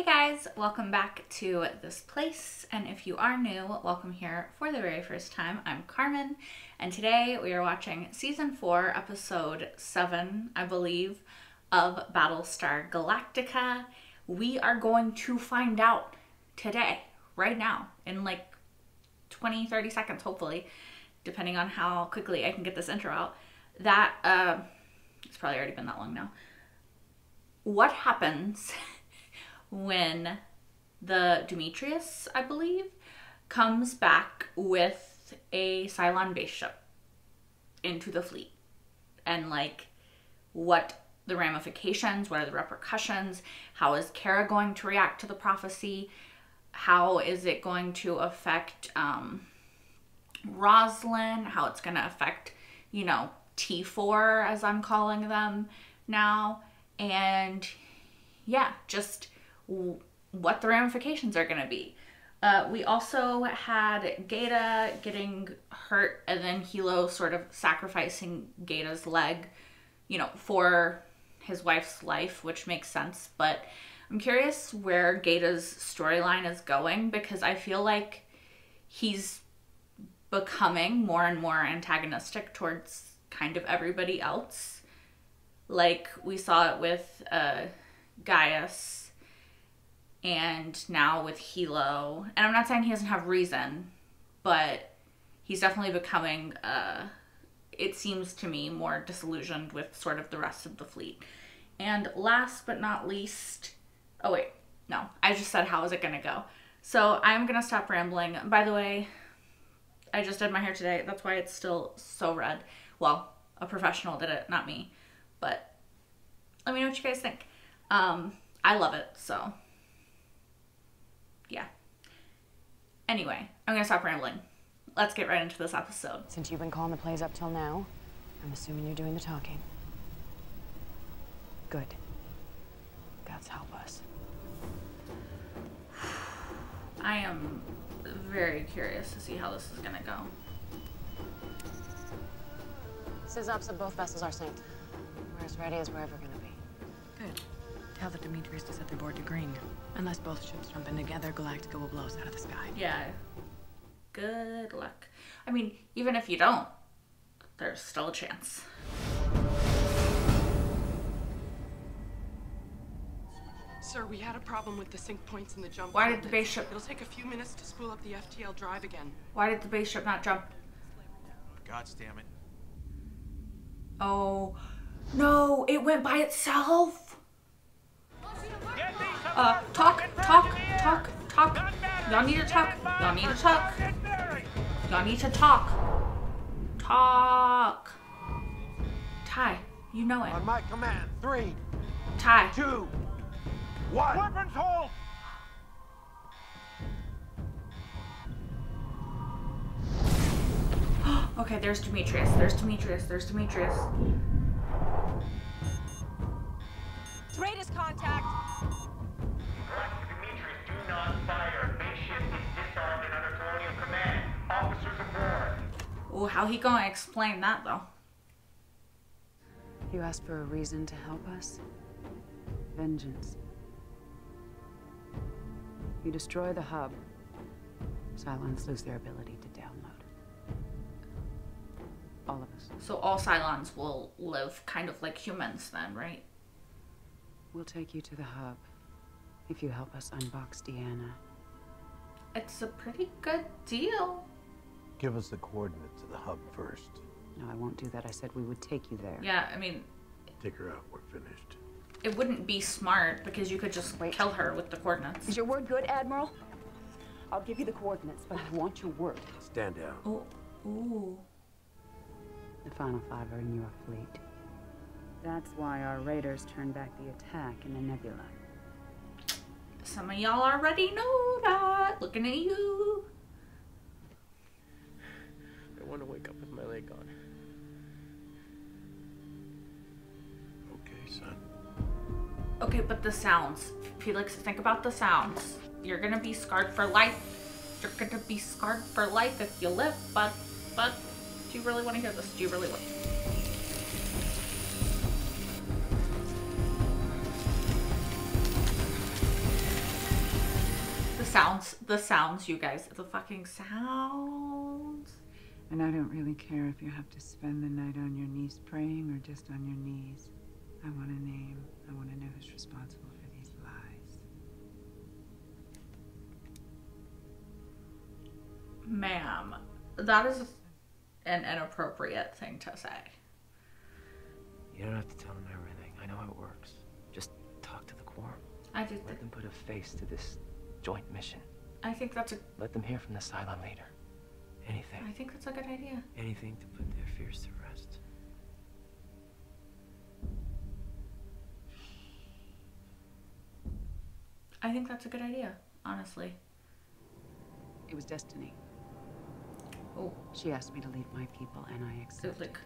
Hey guys, welcome back to this place, and if you are new, welcome here for the very first time. I'm Carmen, and today we are watching Season 4, Episode 7, I believe, of Battlestar Galactica. We are going to find out today, right now, in like 20-30 seconds, hopefully, depending on how quickly I can get this intro out, that, it's probably already been that long now. What happens when the Demetrius, I believe, comes back with a Cylon base ship into the fleet? And like, what the ramifications, what are the repercussions? How is Kara going to react to the prophecy? How is it going to affect Roslyn? How it's going to affect, you know, T4 as I'm calling them now. And yeah, just what the ramifications are going to be. We also had Gaeta getting hurt and then Hilo sort of sacrificing Gaeta's leg, you know, for his wife's life, which makes sense. But I'm curious where Gaeta's storyline is going, because I feel like he's becoming more and more antagonistic towards kind of everybody else. Like we saw it with Gaius, and now with Hilo. And I'm not saying he doesn't have reason, but he's definitely becoming, it seems to me, more disillusioned with sort of the rest of the fleet. And last but not least, oh wait, no, I just said how is it gonna go. So I'm gonna stop rambling. By the way, I just did my hair today. That's why it's still so red. Well, a professional did it, not me. But let me know what you guys think. I love it, so yeah. Anyway, I'm gonna stop rambling. Let's get right into this episode. Since you've been calling the plays up till now, I'm assuming you're doing the talking. Good. Gods help us. I am very curious to see how this is gonna go. Sysops of both vessels are synced. We're as ready as we're ever gonna be. Good. Tell the Demetrius to set their board to green. Unless both ships jump in together, Galactica will blow us out of the sky. Yeah. Good luck. I mean, even if you don't, there's still a chance. Sir, we had a problem with the sync points in the jump. Why did the base ship... It'll take a few minutes to spool up the FTL drive again. Why did the base ship not jump? God damn it. Oh, no, it went by itself. Talk. Y'all need to talk. Y'all need to talk. Y'all need to talk. Talk. Ty, you know it. On my command, 3, Ty. 2, 1. Weapons hold! Okay, there's Demetrius. There's Demetrius. Greatest contact! Demetrius, do not fire. Base ship is disarmed and under colonial command. Officers aboard. Oh, how he gonna explain that, though? You asked for a reason to help us? Vengeance. You destroy the hub, Cylons lose their ability to download. All of us. So all Cylons will live kind of like humans then, right? We'll take you to the hub if you help us unbox Deanna. It's a pretty good deal. Give us the coordinates of the hub first. No, I won't do that. I said we would take you there. Yeah, I mean... Take her out. We're finished. It wouldn't be smart, because you could just kill her with the coordinates. Is your word good, Admiral? I'll give you the coordinates, but I want your word. Stand down. Oh, ooh. The final 5 are in your fleet. That's why our raiders turned back the attack in the nebula. Some of y'all already know that. Looking at you. I want to wake up with my leg gone. Okay, son. Okay, but the sounds. Felix, think about the sounds. You're gonna be scarred for life. You're gonna be scarred for life if you live, but do you really want to hear this? Do you really want? The sounds, you guys. The fucking sounds. And I don't really care if you have to spend the night on your knees praying or just on your knees. I want a name. I want to know who's responsible for these lies. Ma'am, that is an inappropriate thing to say. You don't have to tell them everything. I know how it works. Just talk to the quorum. I do. Let them put a face to this joint mission. I think that's a. Let them hear from the silent leader. Anything. I think that's a good idea. Anything to put their fears to rest. I think that's a good idea, honestly. It was destiny. Oh, She asked me to leave my people, and I so accepted. like,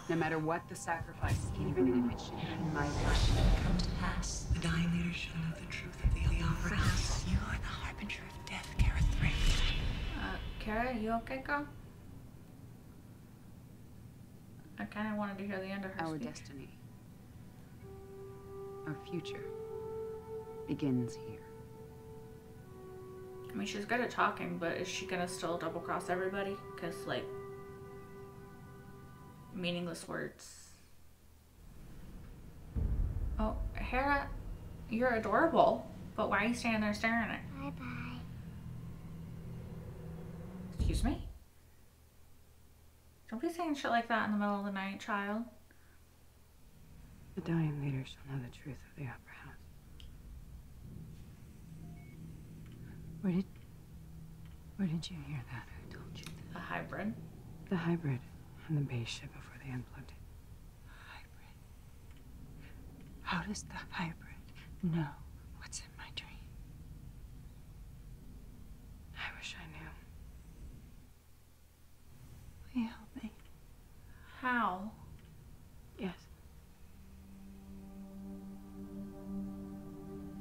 No matter what the sacrifice, even if it should mean my life. Come to pass. The dying leaders shall know the truth of the Opera House. You are the harbinger of death, Kara 3. Kara, you okay, girl? I kind of wanted to hear the end of her Our speech. destiny, our future, begins here. I mean, she's good at talking, but is she gonna still double cross everybody? Because, like, meaningless words. Oh, Hera, you're adorable, but why are you standing there staring at it? Bye-bye. Excuse me? Don't be saying shit like that in the middle of the night, child. The dying leaders shall know the truth of the Opera House. Where did you hear that? Who told you that? A hybrid. The hybrid on the base ship before they unplugged it. Hybrid. How does the hybrid know what's in my dream? I wish I knew. Will you help me? How? Yes.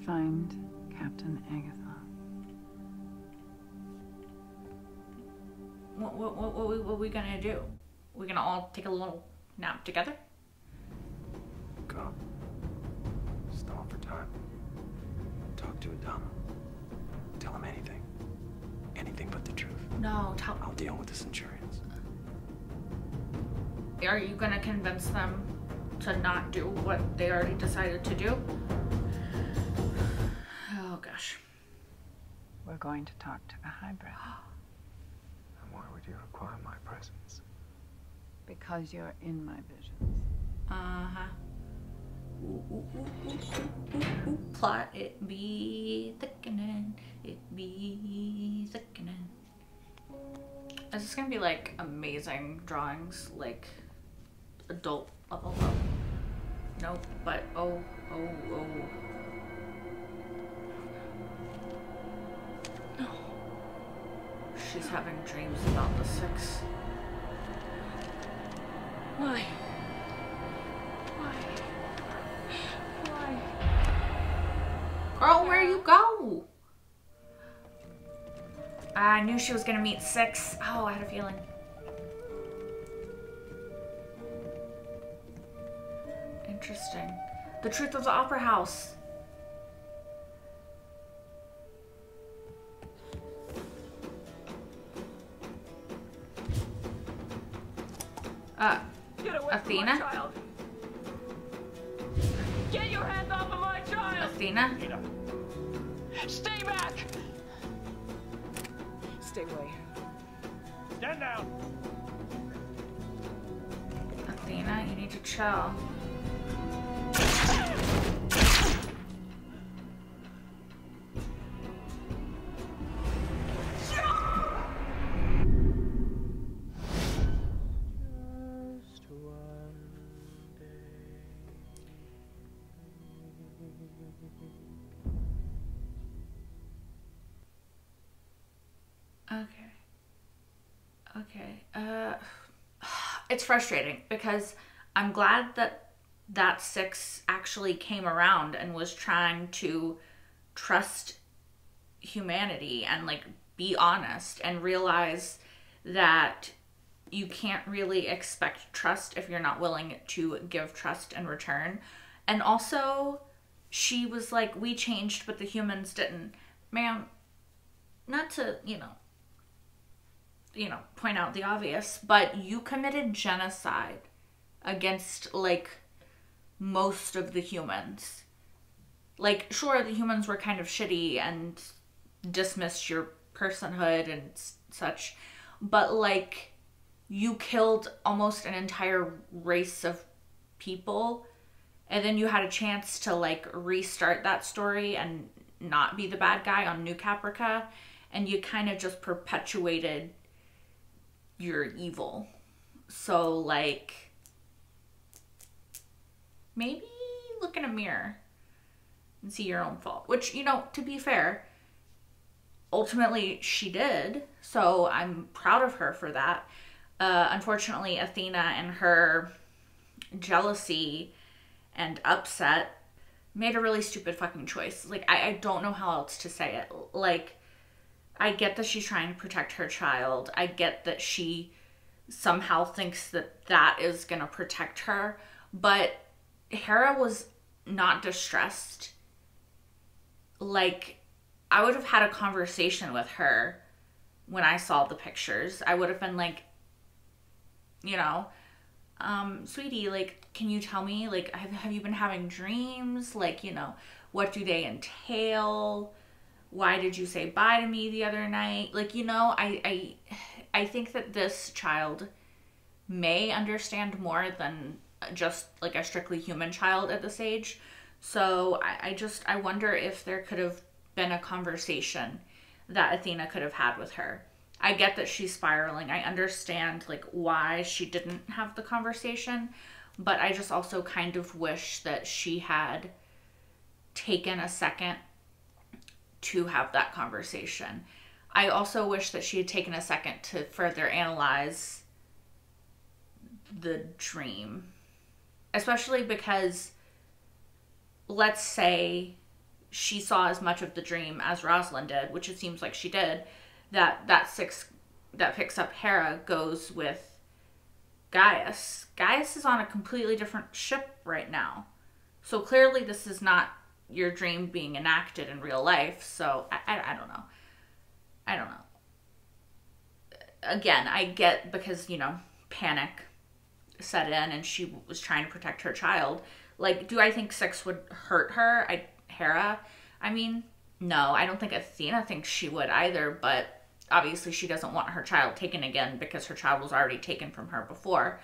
Find Captain Agatha. What are we gonna do? We're gonna all take a little nap together? Go. Stall for time. Talk to Adama. Tell him anything. Anything but the truth. No, tell. I'll deal with the Centurions. Are you gonna convince them to not do what they already decided to do? Oh gosh. We're going to talk to the hybrid. And why would you require my presence? Because you're in my visions. Uh-huh. Ooh. Plot it be thickening. It be thickening. Is this gonna be like amazing drawings, like adult level though? Nope, but oh. She's having dreams about the six. Why? Girl, where you go? I knew she was gonna meet six. Oh, I had a feeling. Interesting. The truth of the Opera House. Get away Athena? from my child. Get your hands off of my child. Athena? Stay back. Stay away. Stand down. Athena, you need to chill. Okay. It's frustrating because I'm glad that six actually came around and was trying to trust humanity and like be honest and realize that you can't really expect trust if you're not willing to give trust in return. And also, she was like, we changed, but the humans didn't. ma'am, not to, point out the obvious, but you committed genocide against, like, most of the humans. Like, sure, the humans were kind of shitty and dismissed your personhood and such, but, like, you killed almost an entire race of people, and then you had a chance to, like, restart that story and not be the bad guy on New Caprica, and you kind of just perpetuated your evil. So, like, maybe look in a mirror and see your own fault. Which, to be fair, ultimately she did. So I'm proud of her for that. Unfortunately, Athena and her jealousy and upset made a really stupid fucking choice. Like, I don't know how else to say it. Like, I get that she's trying to protect her child. I get that she somehow thinks that that is going to protect her. But Hera was not distressed. Like, I would have had a conversation with her when I saw the pictures. I would have been like, sweetie, like, can you tell me, like, have you been having dreams? Like, what do they entail? Why did you say bye to me the other night? Like, I think that this child may understand more than just, like, a strictly human child at this age. So I wonder if there could have been a conversation that Athena could have had with her. I get that she's spiraling. I understand, like, why she didn't have the conversation, but I just also kind of wish that she had taken a second to have that conversation. I also wish that she had taken a second to further analyze the dream. Especially because, let's say she saw as much of the dream as Rosalind did, which it seems like she did, that six that picks up Hera goes with Gaius. Gaius is on a completely different ship right now. So clearly this is not your dream being enacted in real life. So I don't know. I don't know. Again, I get because, panic set in and she was trying to protect her child. Like, do I think Six would hurt her? Hera? I mean, no, I don't think Athena thinks she would either, but obviously she doesn't want her child taken again because her child was already taken from her before.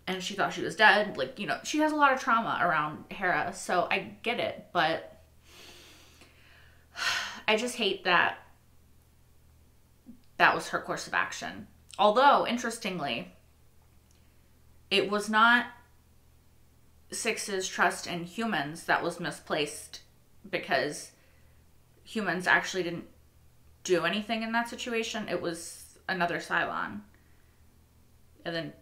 And she thought she was dead. Like, she has a lot of trauma around Hera, so I get it, but I just hate that that was her course of action. Although, interestingly, it was not Six's trust in humans that was misplaced, because humans actually didn't do anything in that situation. It was another Cylon. And then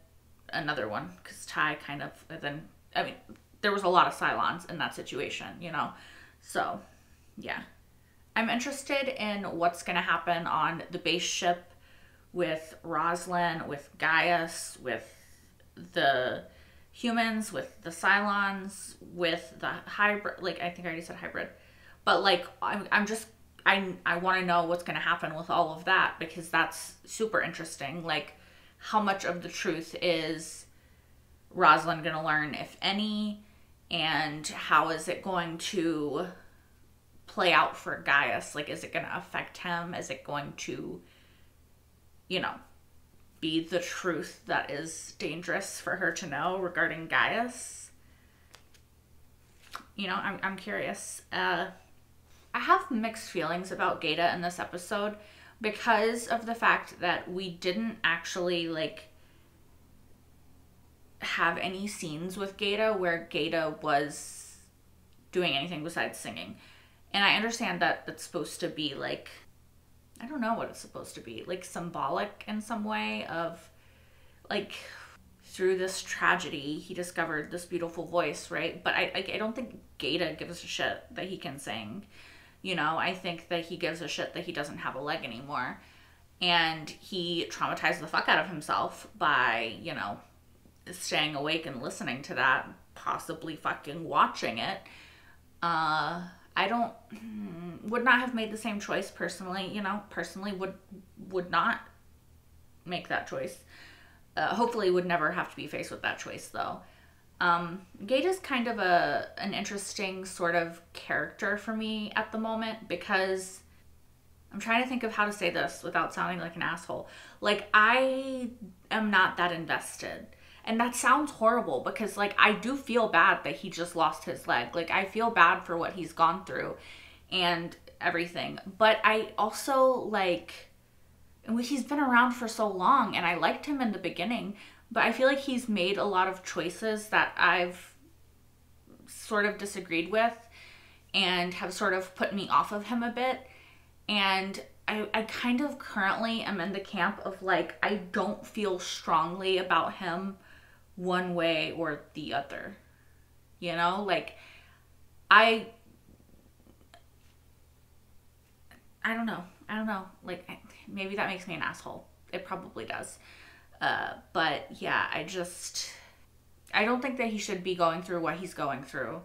another one, because Ty kind of, and then, I mean, there was a lot of Cylons in that situation, So, yeah. I'm interested in what's going to happen on the base ship with Rosalind, with Gaius, with the humans, with the Cylons, with the hybrid. Like, I think I already said hybrid. But, like, I want to know what's going to happen with all of that, because that's super interesting. Like, how much of the truth is Rosalind going to learn, if any, and how is it going to play out for Gaius? Like, is it going to affect him? Is it going to, be the truth that is dangerous for her to know regarding Gaius? I'm curious. I have mixed feelings about Gaeta in this episode because of the fact that we didn't actually, like, have any scenes with Gaeta where Gaeta was doing anything besides singing. And I understand that that's supposed to be, like, I don't know what it's supposed to be, like, symbolic in some way of, like, through this tragedy, he discovered this beautiful voice, right? But I don't think Gaeta gives a shit that he can sing. I think that he gives a shit that he doesn't have a leg anymore. And he traumatized the fuck out of himself by, staying awake and listening to that, possibly fucking watching it. would not have made the same choice personally, personally would not make that choice. Hopefully would never have to be faced with that choice though. Gage is kind of an interesting sort of character for me at the moment, because I'm trying to think of how to say this without sounding like an asshole. Like, I am not that invested. And that sounds horrible, because like, I do feel bad that he just lost his leg. Like, I feel bad for what he's gone through and everything. But I also like, he's been around for so long, and I liked him in the beginning, but I feel like he's made a lot of choices that I've sort of disagreed with and have sort of put me off of him a bit. And I kind of currently am in the camp of like, I don't feel strongly about him one way or the other. Like, I don't know. Like, maybe that makes me an asshole. It probably does. But yeah, I don't think that he should be going through what he's going through.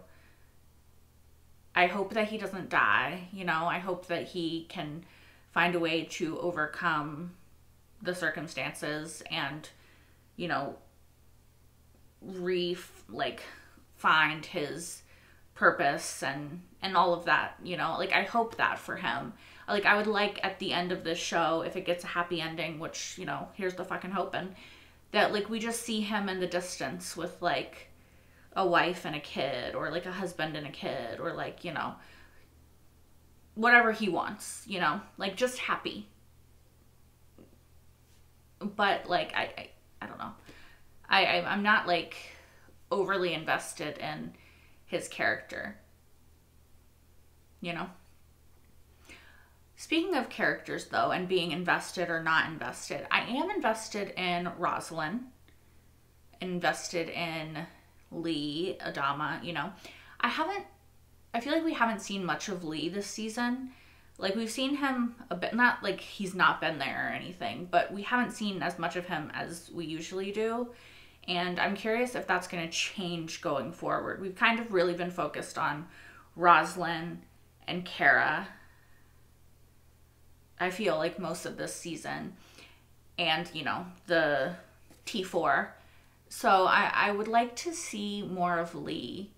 I hope that he doesn't die, I hope that he can find a way to overcome the circumstances and, find his purpose and all of that, like, I hope that for him. Like, I would like at the end of this show, if it gets a happy ending, which, here's the fucking hoping, that like we just see him in the distance with like a wife and a kid, or like a husband and a kid, or like, whatever he wants, like just happy. But like, I don't know. I'm not like overly invested in his character, Speaking of characters though, and being invested or not invested, I am invested in Rosalind, invested in Lee, Adama, I feel like we haven't seen much of Lee this season. Like, we've seen him a bit, not like he's not been there or anything, but we haven't seen as much of him as we usually do. And I'm curious if that's going to change going forward. We've kind of really been focused on Rosalind and Kara, I feel like, most of this season. And, the T4. So I would like to see more of Lee.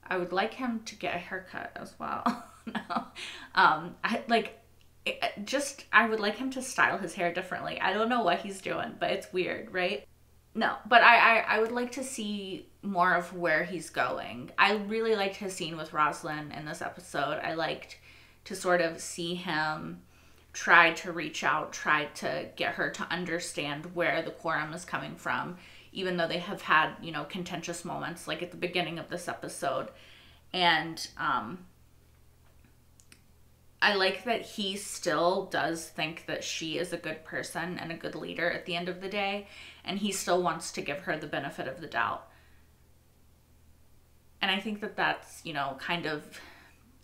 I would like him to get a haircut as well. No. I would like him to style his hair differently. I don't know what he's doing, but it's weird, right? No, but I would like to see more of where he's going. I really liked his scene with Rosalind in this episode. I liked to sort of see him try to reach out, try to get her to understand where the quorum is coming from, even though they have had, contentious moments, like at the beginning of this episode. And I like that he still does think that she is a good person and a good leader at the end of the day, and he still wants to give her the benefit of the doubt. And I think that that's, kind of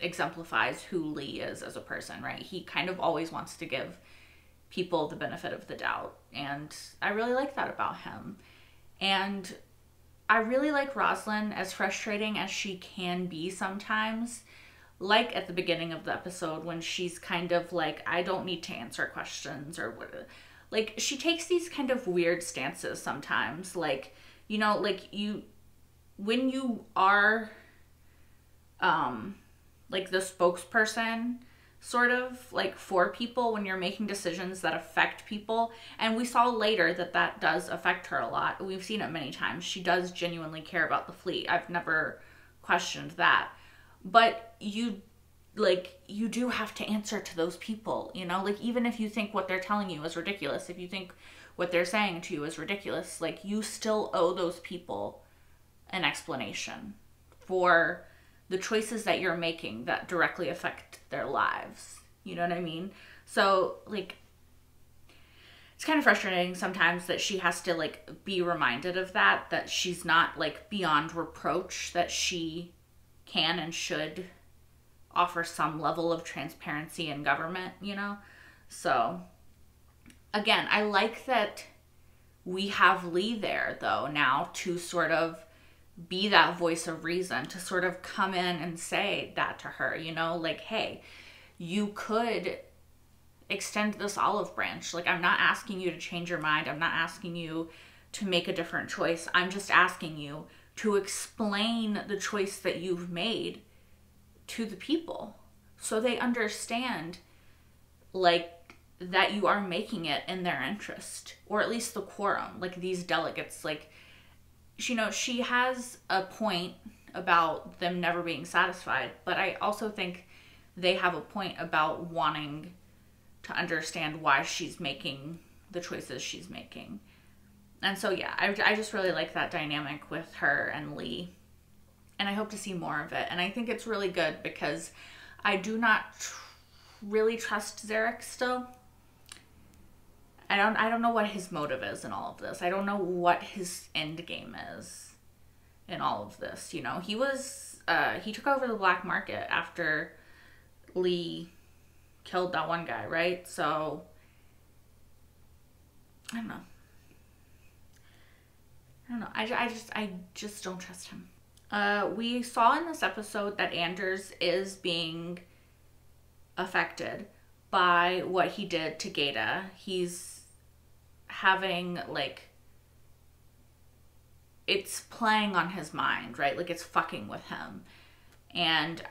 exemplifies who Lee is as a person, right? He kind of always wants to give people the benefit of the doubt, and I really like that about him. And I really like Rosalind, as frustrating as she can be sometimes, like at the beginning of the episode when she's kind of like, I don't need to answer questions, or what. Like, she takes these kind of weird stances sometimes, like, when you are like the spokesperson sort of like for people, when you're making decisions that affect people. And we saw later that that does affect her a lot. We've seen it many times. She does genuinely care about the fleet. I've never questioned that. But you do have to answer to those people, like, even if you think what they're telling you is ridiculous, if you think what they're saying to you is ridiculous, like, you still owe those people an explanation for the choices that you're making that directly affect their lives. You know what I mean? So, like, it's kind of frustrating sometimes that she has to, like, be reminded of that she's not, like, beyond reproach, that she can and should offer some level of transparency in government, So, again, I like that we have Lee there, though, now to sort of be that voice of reason, to sort of come in and say that to her, like, hey, you could extend this olive branch. Like, I'm not asking you to change your mind. I'm not asking you to make a different choice. I'm just asking you to explain the choice that you've made to the people so they understand, like, that you are making it in their interest, or at least the quorum, like these delegates. Like, you know, she has a point about them never being satisfied, but I also think they have a point about wanting to understand why she's making the choices she's making. And so, yeah, I just really like that dynamic with her and Lee. And I hope to see more of it. And I think it's really good because I do not really trust Zarek still. I don't know what his motive is in all of this. I don't know what his end game is in all of this. You know, he took over the black market after Lee killed that one guy, right? So I don't know. I just don't trust him. We saw in this episode that Anders is being affected by what he did to Gaeta. He's having, like, it's playing on his mind, right? Like, it's fucking with him. And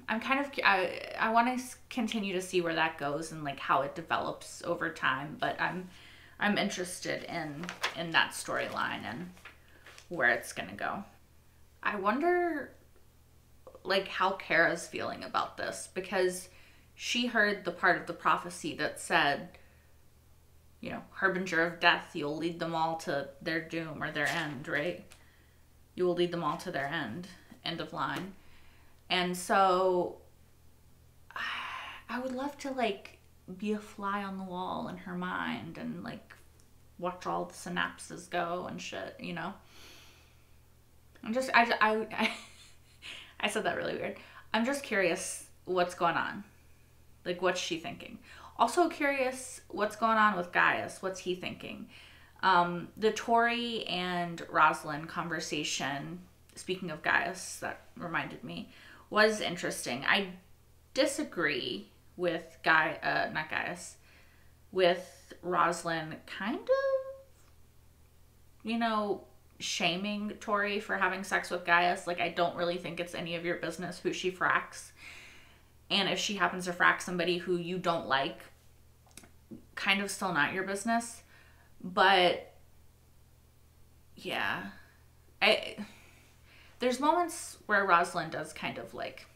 I'm kind of, I want to continue to see where that goes and, like, how it develops over time. But I'm interested in that storyline and where it's gonna go. I wonder, like, how Kara's feeling about this, because she heard the part of the prophecy that said, you know, harbinger of death, you'll lead them all to their doom or their end, right? You will lead them all to their end of line. And so I would love to, like, be a fly on the wall in her mind and, like, watch all the synapses go and shit, you know? I said that really weird. I'm just curious what's going on. Like, what's she thinking? Also curious what's going on with Gaius. What's he thinking? The Tori and Rosalind conversation, speaking of Gaius, that reminded me, was interesting. I disagree with not Gaius, with Rosalind kind of, you know, shaming Tori for having sex with Gaius. Like, I don't really think it's any of your business who she fracks. And if she happens to frack somebody who you don't like, kind of still not your business. But yeah, there's moments where Rosalind does kind of, like,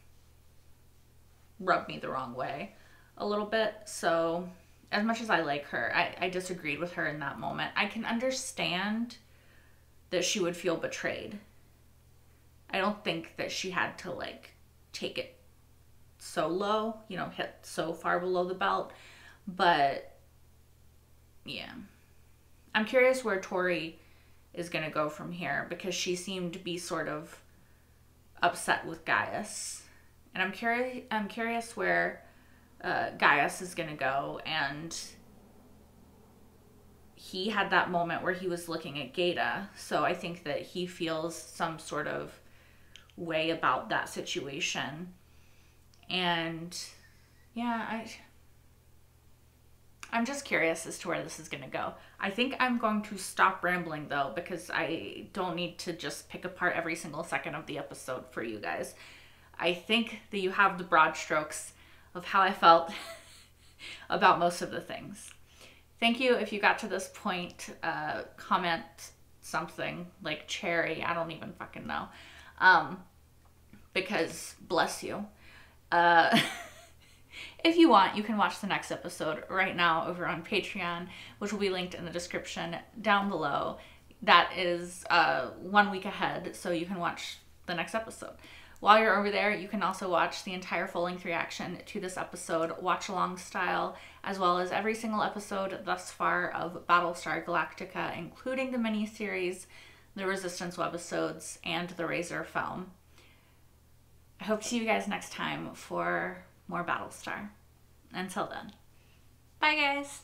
rub me the wrong way a little bit. So as much as I like her, I disagreed with her in that moment. I can understand that she would feel betrayed. I don't think that she had to, like, take it so low, you know, hit so far below the belt. But yeah, I'm curious where Tori is going to go from here, because she seemed to be sort of upset with Gaius. And I'm curious where Gaius is going to go. And he had that moment where he was looking at Gaeta, so I think that he feels some sort of way about that situation. And yeah, I'm just curious as to where this is going to go. I think I'm going to stop rambling, though, because I don't need to just pick apart every single second of the episode for you guys. I think that you have the broad strokes of how I felt about most of the things. Thank you if you got to this point. Comment something like cherry. I don't even fucking know. Because bless you. If you want, you can watch the next episode right now over on Patreon, which will be linked in the description down below. That is 1 week ahead, so you can watch the next episode. While you're over there, you can also watch the entire full-length reaction to this episode, watch-along style, as well as every single episode thus far of Battlestar Galactica, including the miniseries, the Resistance webisodes, and the Razor film. I hope to see you guys next time for more Battlestar. Until then, bye guys!